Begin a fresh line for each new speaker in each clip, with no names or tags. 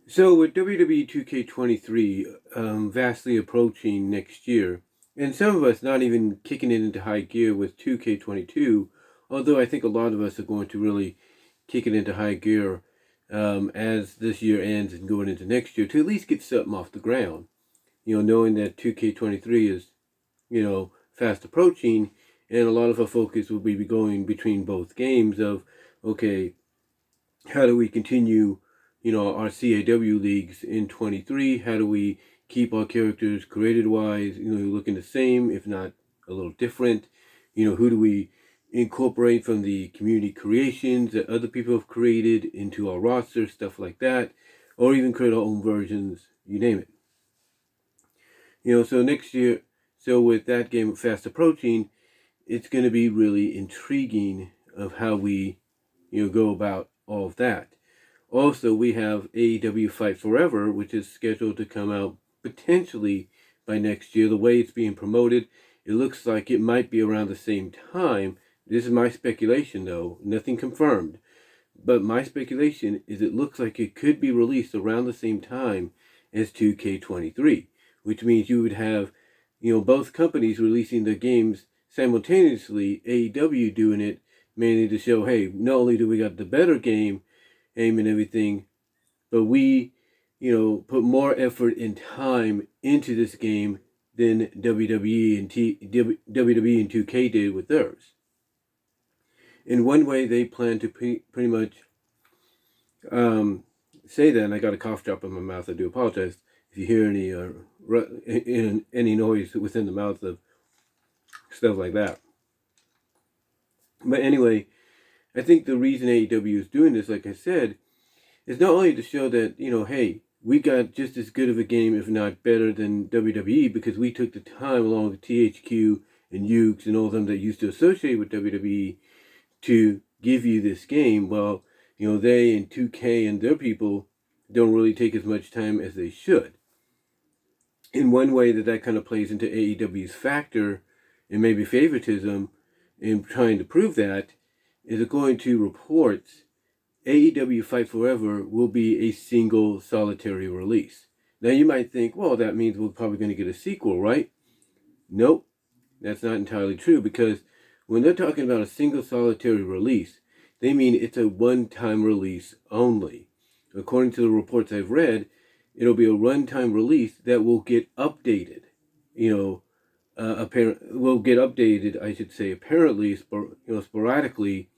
So with WWE 2K23 vastly approaching next year, and some of us not even kicking it into high gear with 2K22, although I think a lot of us are going to really kick it into high gear as this year ends and going into next year to at least get something off the ground. Knowing that 2K23 is, fast approaching, and a lot of our focus will be going between both games of, okay, how do we continue, our CAW leagues in 23? How do we keep our characters created wise, looking the same, if not a little different? Who do we incorporate from the community creations that other people have created into our roster, stuff like that, or even create our own versions, you name it. So next year, so with that game fast approaching, it's going to be really intriguing of how we, go about all of that. Also, we have AEW Fight Forever, which is scheduled to come out potentially by next year. The way it's being promoted, it looks like it might be around the same time. This is my speculation, though, nothing confirmed. But my speculation is it looks like it could be released around the same time as 2K23, which means you would have, both companies releasing their games simultaneously, AEW doing it mainly to show, hey, not only do we got the better game, aim and everything, but we, put more effort and time into this game than WWE and WWE and 2K did with theirs. In one way, they plan to pretty much say that, and I got a cough drop in my mouth. I do apologize if you hear any noise within the mouth of stuff like that. But anyway, I think the reason AEW is doing this, like I said, is not only to show that, hey, we got just as good of a game, if not better, than WWE because we took the time along with THQ and Ukes and all of them that used to associate with WWE to give you this game. Well, they and 2K and their people don't really take as much time as they should. In one way that kind of plays into AEW's factor and maybe favoritism in trying to prove that is according to reports, AEW Fight Forever will be a single solitary release. Now you might think, well, that means we're probably going to get a sequel, right? Nope, that's not entirely true because when they're talking about a single solitary release, they mean it's a one-time release only. According to the reports I've read, it'll be a one-time release that will get updated. Will get updated, I should say, apparently, sporadically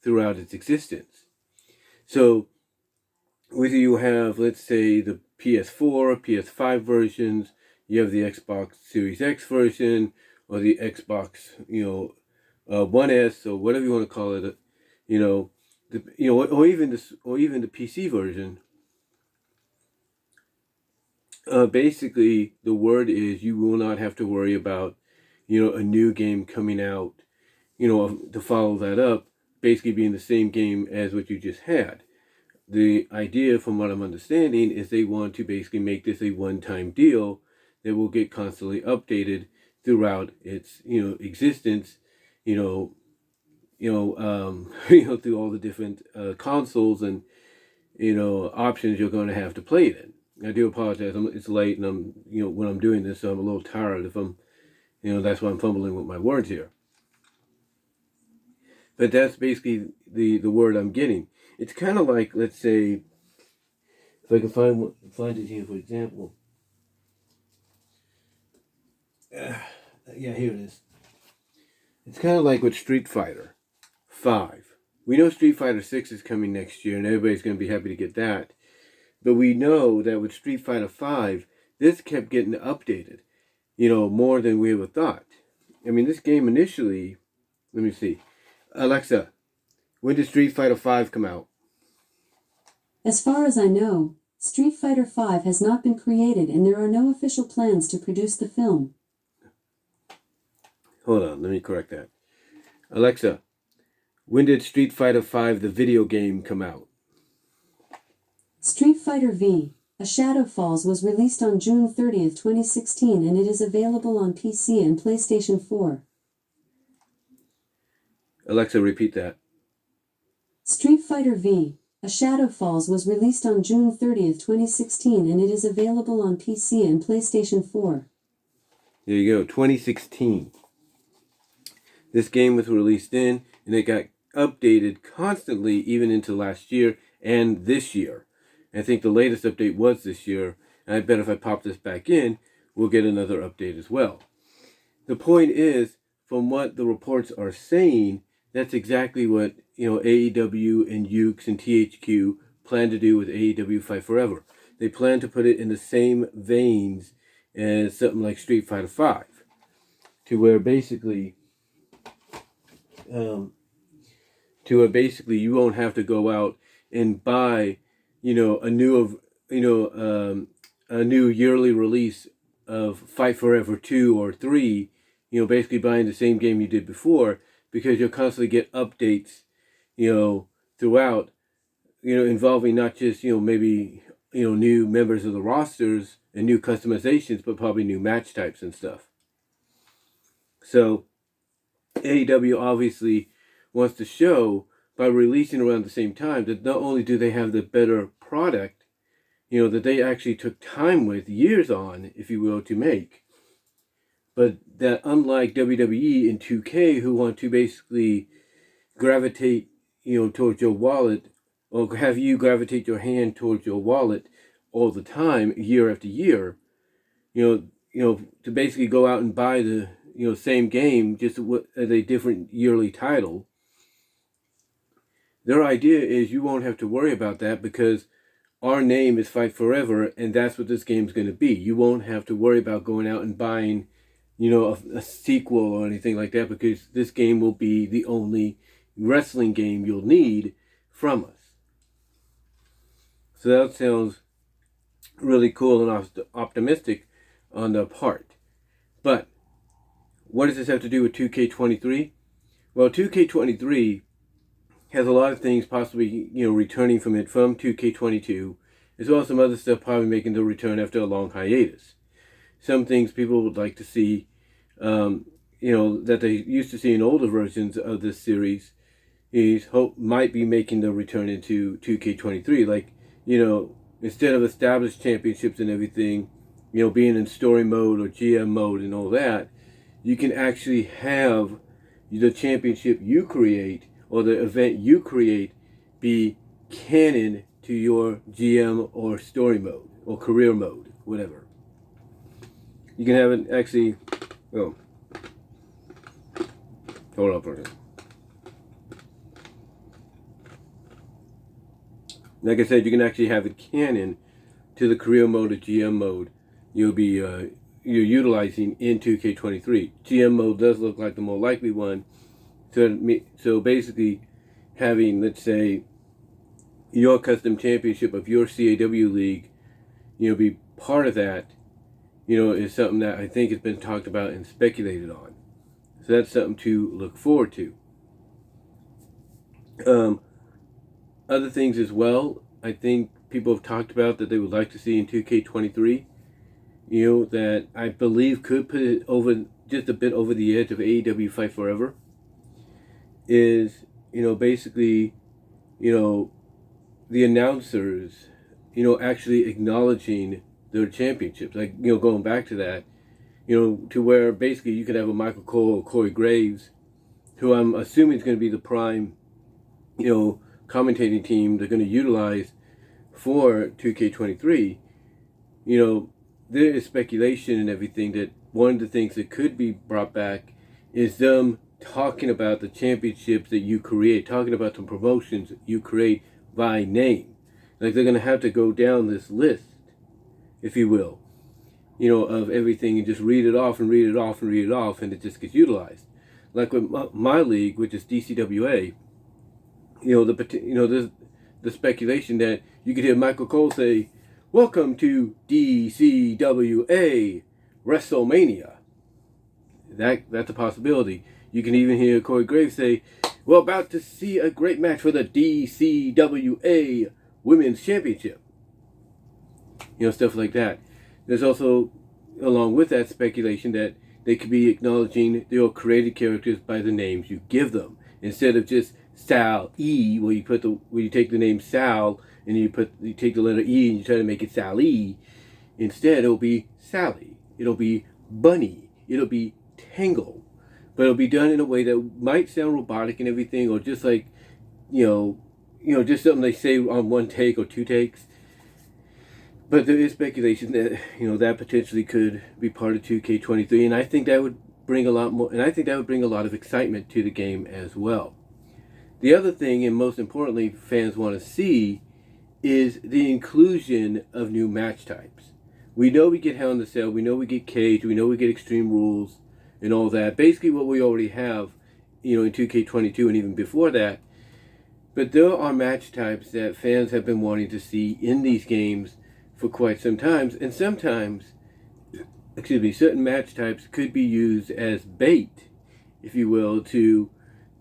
throughout its existence. So, whether you have, let's say, the PS4, PS5 versions, you have the Xbox Series X version, or the Xbox, One S, or whatever you want to call it, or even the PC version. Basically, the word is you will not have to worry about, a new game coming out, to follow that up, basically being the same game as what you just had. The idea, from what I'm understanding, is they want to basically make this a one-time deal that will get constantly updated throughout its, existence, through all the different consoles and, options you're going to have to play it in. I do apologize. It's late, and I'm, when I'm doing this, so I'm a little tired. If I'm, that's why I'm fumbling with my words here. But that's basically the word I'm getting. It's kind of like, let's say, if I can find it here, for example. Yeah, here it is. It's kind of like with Street Fighter 5. We know Street Fighter 6 is coming next year, and everybody's going to be happy to get that. But we know that with Street Fighter 5, this kept getting updated, more than we ever thought. I mean, this game initially, let me see. Alexa, when did Street Fighter 5 come out?
As far as I know, Street Fighter V has not been created and there are no official plans to produce the film.
Hold on, let me correct that. Alexa, when did Street Fighter V, the video game, come out?
Street Fighter V, A Shadow Falls was released on June 30th, 2016 and it is available on PC and PlayStation 4.
Alexa, repeat that.
Street Fighter V, A Shadow Falls was released on June 30th, 2016, and it is available on PC and PlayStation 4.
There you go, 2016. This game was released in, and it got updated constantly even into last year and this year. I think the latest update was this year, and I bet if I pop this back in, we'll get another update as well. The point is, from what the reports are saying, that's exactly what AEW and Ukes and THQ plan to do with AEW Fight Forever. They plan to put it in the same veins as something like Street Fighter V, to where basically you won't have to go out and buy, a new yearly release of Fight Forever 2 or 3, basically buying the same game you did before, because you'll constantly get updates, throughout, involving not just, maybe, new members of the rosters and new customizations, but probably new match types and stuff. So AEW obviously wants to show, by releasing around the same time, that not only do they have the better product, that they actually took time with, years on, if you will, to make, but that unlike WWE and 2K, who want to basically gravitate, towards your wallet, or have you gravitate your hand towards your wallet all the time, year after year, to basically go out and buy the, same game, just as a different yearly title. Their idea is you won't have to worry about that, because our name is Fight Forever, and that's what this game's going to be. You won't have to worry about going out and buying, a sequel or anything like that, because this game will be the only wrestling game you'll need from us. So that sounds really cool and optimistic on their part. But what does this have to do with 2K23? Well, 2K23 has a lot of things possibly, returning from it from 2K22, as well as some other stuff probably making the return after a long hiatus. Some things people would like to see, that they used to see in older versions of this series, might be making the return into 2K23. Like, instead of established championships and everything, being in story mode or GM mode and all that, you can actually have the championship you create or the event you create be canon to your GM or story mode or career mode, whatever. You can have it actually. Oh, hold on for a second. Like I said, you can actually have it canon to the career mode or GM mode you'll be you're utilizing in 2K23. GM mode does look like the more likely one. So basically, having, let's say, your custom championship of your CAW league, be part of that, is something that I think has been talked about and speculated on. So that's something to look forward to. Other things as well, I think people have talked about that they would like to see in 2K23, that I believe could put it over, just a bit over the edge of AEW Fight Forever, is, basically, the announcers, actually acknowledging their championships. Like, going back to that, to where basically you could have a Michael Cole or Corey Graves, who I'm assuming is going to be the prime, commentating team they're going to utilize for 2K23. There is speculation and everything that one of the things that could be brought back is them talking about the championships that you create, talking about the promotions you create by name. Like, they're going to have to go down this list, if you will, of everything, and just read it off and read it off and read it off, and it just gets utilized. Like with my league, which is DCWA, there's the speculation that you could hear Michael Cole say, "Welcome to DCWA WrestleMania." That's a possibility. You can even hear Corey Graves say, "We're about to see a great match for the DCWA Women's Championship." Stuff like that. There's also, along with that, speculation that they could be acknowledging your created characters by the names you give them, instead of just Sal E, where you take the name Sal and you take the letter E and you try to make it Sally. Instead, it'll be Sally. It'll be Bunny. It'll be Tangle. But it'll be done in a way that might sound robotic and everything, or just like, just something they say on one take or two takes. But there is speculation that, that potentially could be part of 2K23, and I think that would bring a lot more, and I think that would bring a lot of excitement to the game as well. The other thing, and most importantly, fans want to see, is the inclusion of new match types. We know we get Hell in the Cell, we know we get Cage, we know we get Extreme Rules, and all that. Basically what we already have, in 2K22 and even before that. But there are match types that fans have been wanting to see in these games for quite some time, and sometimes, certain match types could be used as bait, if you will, to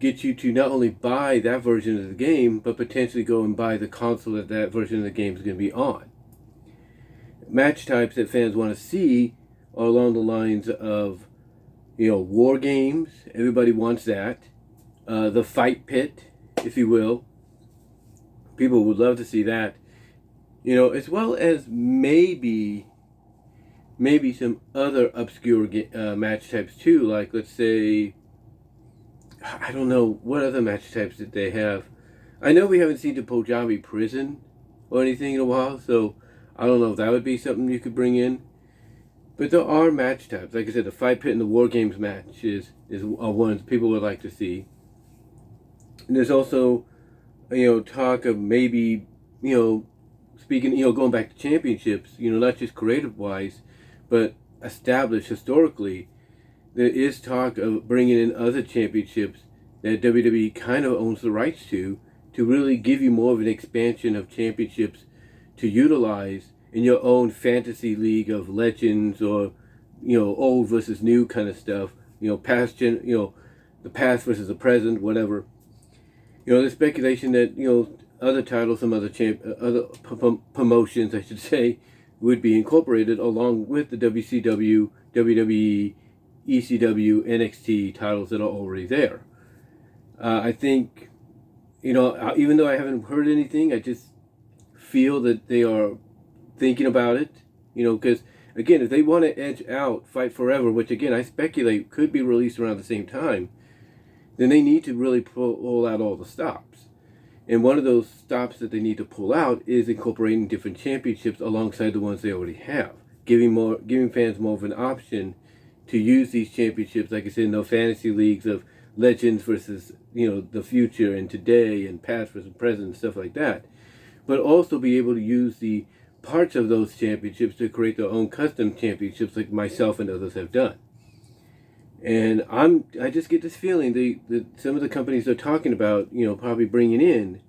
get you to not only buy that version of the game, but potentially go and buy the console that version of the game is going to be on. Match types that fans want to see are along the lines of, war games. Everybody wants that. The fight pit, if you will. People would love to see that. As well as maybe some other obscure match types too. Like, let's say, I don't know, what other match types did they have? I know we haven't seen the Punjabi prison or anything in a while, so I don't know if that would be something you could bring in. But there are match types. Like I said, the fight pit and the war games match are ones people would like to see. And there's also, talk of maybe, speaking, going back to championships, not just creative-wise, but established historically, there is talk of bringing in other championships that WWE kind of owns the rights to really give you more of an expansion of championships to utilize in your own fantasy league of legends, or, old versus new kind of stuff, the past versus the present, whatever. There's speculation that, other titles, some other promotions, I should say, would be incorporated along with the WCW, WWE, ECW, NXT titles that are already there. I think, even though I haven't heard anything, I just feel that they are thinking about it, because, again, if they want to edge out Fight Forever, which, again, I speculate could be released around the same time, then they need to really pull out all the stops. And one of those stops that they need to pull out is incorporating different championships alongside the ones they already have, giving fans more of an option to use these championships, like I said, in those fantasy leagues of legends versus, the future and today and past versus present and stuff like that. But also be able to use the parts of those championships to create their own custom championships, like myself and others have done. And I just get this feeling that some of the companies they're talking about, probably bringing in,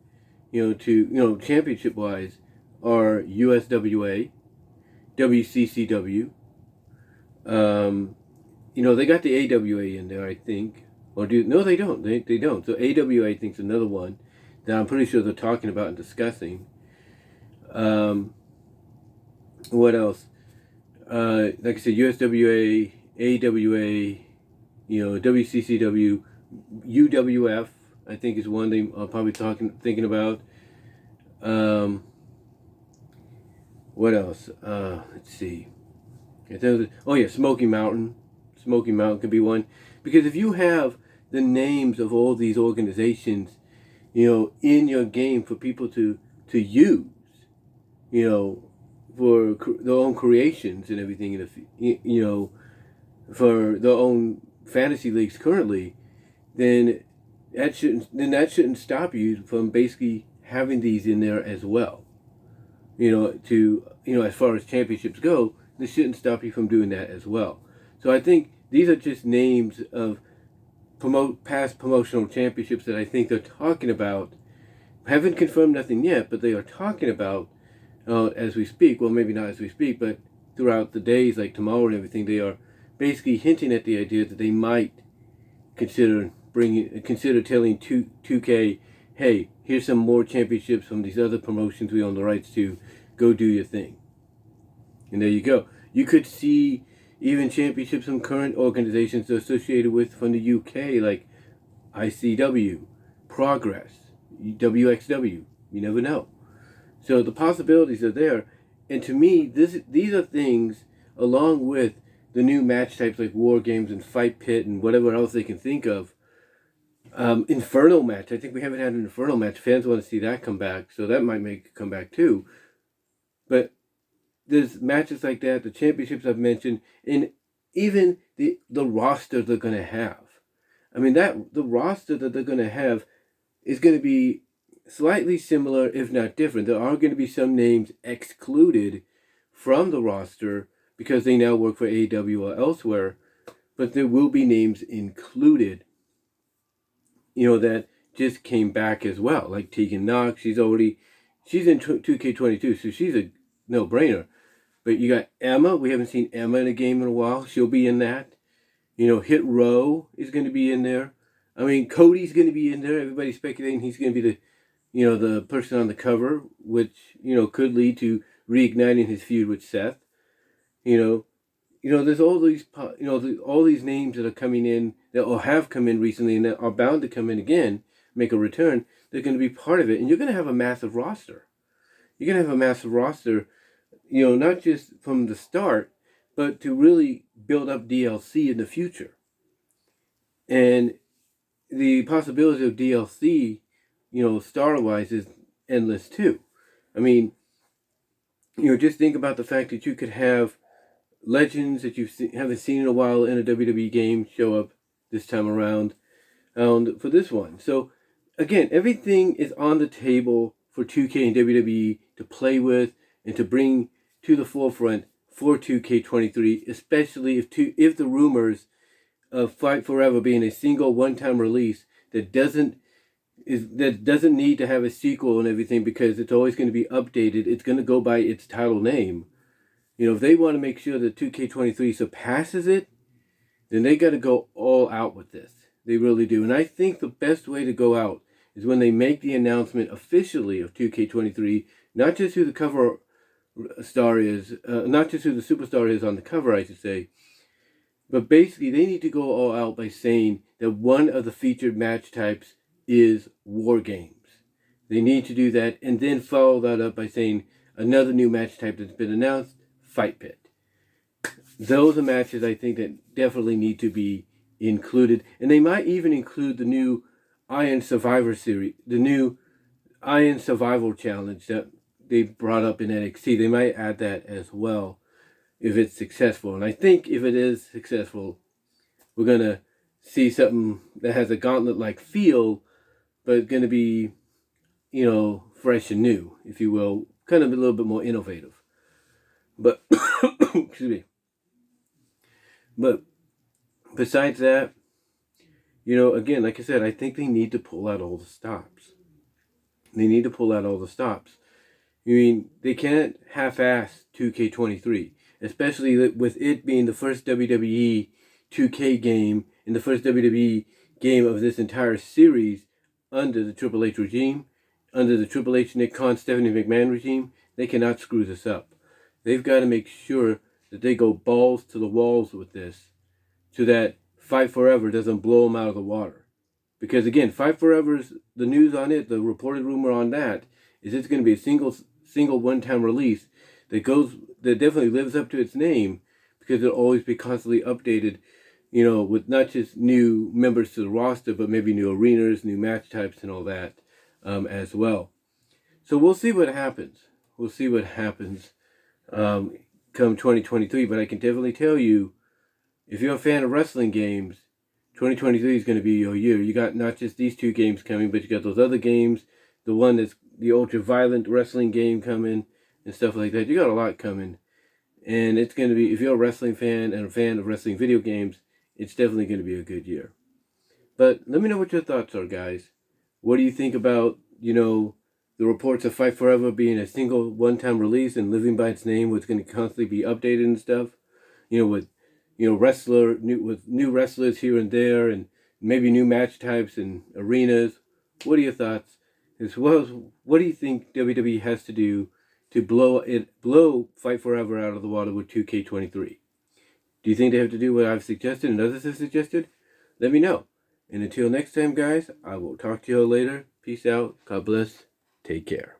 championship wise, are USWA, WCCW. They got the AWA in there, I think. No, they don't. They don't. So AWA, I think, is another one that I'm pretty sure they're talking about and discussing. What else? Like I said, USWA, AWA, WCCW, UWF, I think is one they are probably thinking about. What else? Let's see. Smoky Mountain. Smoky Mountain could be one. Because if you have the names of all these organizations, in your game for people to use, for their own creations and everything, for their own fantasy leagues currently, then that shouldn't stop you from basically having these in there as well. As far as championships go, this shouldn't stop you from doing that as well. So I think these are just names of past promotional championships that I think they're talking about. Haven't confirmed nothing yet, but they are talking about as we speak. Well, maybe not as we speak, but throughout the days, like tomorrow and everything, they are basically hinting at the idea that they might consider telling 2K, hey, here's some more championships from these other promotions we own the rights to. Go do your thing. And there you go. You could see even championships from current organizations associated with from the UK, like ICW, Progress, WXW. You never know. So the possibilities are there. And to me, these are things, along with the new match types like War Games and Fight Pit and whatever else they can think of. Inferno match. I think we haven't had an Inferno match. Fans want to see that come back, so that might make a comeback too. But there's matches like that, the championships I've mentioned, and even the roster they're going to have. I mean, the roster that they're going to have is going to be slightly similar, if not different. There are going to be some names excluded from the roster because they now work for AEW or elsewhere, but there will be names included, that just came back as well. Like Tegan Knox, she's in 2K22, so she's a no-brainer. But you got Emma. We haven't seen Emma in a game in a while. She'll be in that. Hit Row is going to be in there. I mean, Cody's going to be in there. Everybody's speculating he's going to be the person on the cover, which, could lead to reigniting his feud with Seth. There's all these, all these names that are coming in, that or have come in recently and that are bound to come in again, make a return. They're going to be part of it. And you're going to have a massive roster. You're going to have a massive roster, not just from the start, but to really build up DLC in the future. And the possibility of DLC, star-wise, is endless too. I mean, just think about the fact that you could have legends that you haven't seen in a while in a WWE game show up this time around for this one. So, again, everything is on the table for 2K and WWE to play with and to bring to the forefront for 2K23, especially if the rumors of Fight Forever being a single one-time release that doesn't need to have a sequel and everything because it's always going to be updated. It's going to go by its title name. If they want to make sure that 2K23 surpasses it, then they got to go all out with this. They really do. And I think the best way to go out is when they make the announcement officially of 2K23, not just who the cover star is, not just who the superstar is on the cover, I should say, but basically they need to go all out by saying that one of the featured match types is War Games. They need to do that and then follow that up by saying another new match type that's been announced, Fight Pit. Those are matches I think that definitely need to be included. And they might even include the new Iron Survivor series, the new Iron Survival Challenge that they brought up in NXT. They might add that as well if it's successful. And I think if it is successful, we're going to see something that has a gauntlet-like feel, but going to be, fresh and new, if you will. Kind of a little bit more innovative. But, excuse me. But besides that, again, like I said, I think they need to pull out all the stops. I mean, they can't half-ass 2K23, especially with it being the first WWE 2K game and the first WWE game of this entire series under the Triple H regime, under the Triple H, Nick Khan, Stephanie McMahon regime. They cannot screw this up. They've got to make sure that they go balls to the walls with this so that Fight Forever doesn't blow them out of the water. Because again, Fight Forever's, the news on it, the reported rumor on that, is it's going to be a single one-time release that definitely lives up to its name because it'll always be constantly updated, with not just new members to the roster, but maybe new arenas, new match types and all that as well. So we'll see what happens. Come 2023, but I can definitely tell you, if you're a fan of wrestling games, 2023 is going to be your year. You got not just these two games coming, but you got those other games, the one that's the ultra-violent wrestling game coming, and stuff like that. You got a lot coming. And it's going to be, if you're a wrestling fan and a fan of wrestling video games, it's definitely going to be a good year. But let me know what your thoughts are, guys. What do you think about, the reports of Fight Forever being a single one-time release and living by its name, what's going to constantly be updated and stuff? With new wrestlers here and there, and maybe new match types and arenas. What are your thoughts? As well as, what do you think WWE has to do to blow Fight Forever out of the water with 2K23? Do you think they have to do what I've suggested and others have suggested? Let me know. And until next time, guys, I will talk to you all later. Peace out. God bless. Take care.